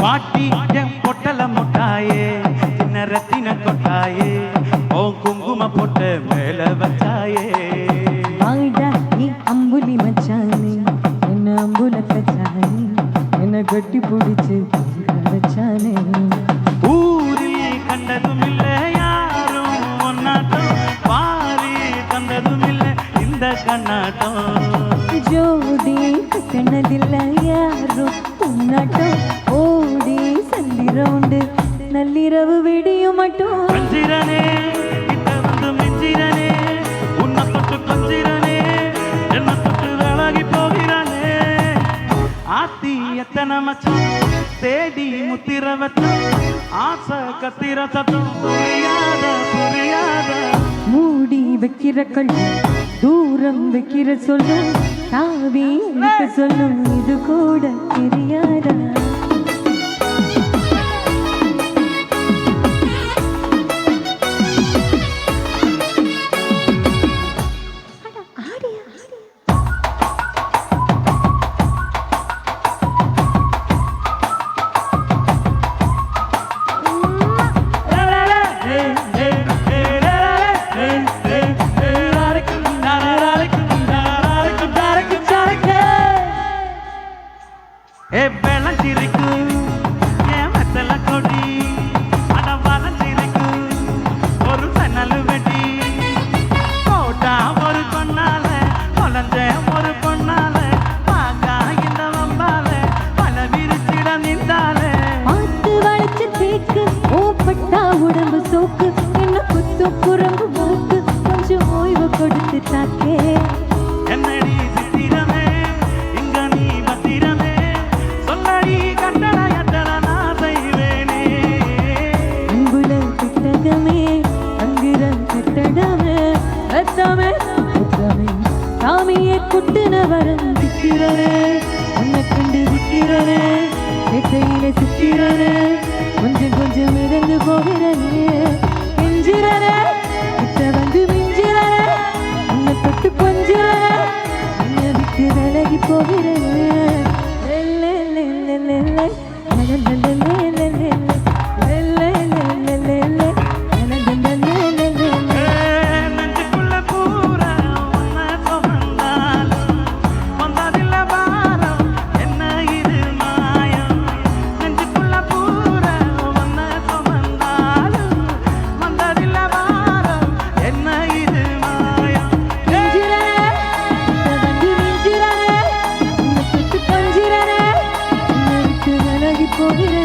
பாட்டி பொட்டல முட்டாயே சின்ன ரத்தின கொட்டாயே ஓ குங்கும போட்ட மேல வச்சாயே அம்புலி மச்சானே என்ன அம்புல கச்சானே என்ன கட்டி பிடிச்சு வச்சானே ஊரில் கண்டதும் இல்ல யாரும் ஒன்னாட்டம் பாரி கண்டதும் இல்ல இந்த கண்ணாட்டம் ஜோடி கண்ணதில்ல யாரும் உன்னாட்டம் ஓடி சந்திரவுண்டு நள்ளிரவு விடியும் மட்டும் கஞ்சிரனே கிட்ட வந்து மிஞ்சிரனே உன்னை தொட்டு கொஞ்சிரனே என்ன தொட்டு அழகி போகிறானே ஆத்தி எத்தனை மச்சம் தேடி முத்திர வச்சம் ஆசை கத்திர சத்தம் புரியாத புரியாத மூடி வைக்கிற கண்ணு தூரம் வைக்கிற சொல்லும் தாவி எனக்கு சொல்லும் இது கூட தெரியாதா ஏ வெள்ளஞ்சிரிக்கு ஏன் வெத்தல கொடி அட வளஞ்சிரிக்கு ஒரு சன்னல் வெடி போட்டா ஒரு பொண்ணால தொலைஞ்ச ஒரு பொண்ணால பாக்கா இந்த வம்பால பல விரிச்சிட நின்றாலே பார்த்து வளைச்சு தேக்கு ஓப்பட்டா உடம்பு சோக்கு என்ன குத்து குரம்பு மூக்கு கொஞ்சம் ஓய்வு கொடுத்து தாக்கே என்னடி சித்திரமே இங்க நீ பத்திரமே சொல்லடி கட்டளை எத்தனை நான் செய்வேனே அன்புல கிட்டகமே அங்கிரம் கிட்டடமே ரத்தமே ரத்தமே சாமியை குட்டுன வரம் சித்திரனே உன்னை கண்டு விக்கிறனே சேட்டையில சித்திரனே கொஞ்சம் கொஞ்சம் மிதந்து போகிறனே கெஞ்சிரனே கிட்ட வந்து மிஞ்சிரனே உன்னை தொட்டு கொஞ்சிரனே உன்னை விட்டு விலகி போகிறனே நெஞ்சுக்குள்ள பூரா உன்னை சுமந்தாலும் வந்ததில்ல பாரம் என்ன இது மாயம் நெஞ்சுக்குள்ள பூரா உன்னை சுமந்தாலும் வந்ததில்ல பாரம் என்ன இது மாயம் போகிறேன்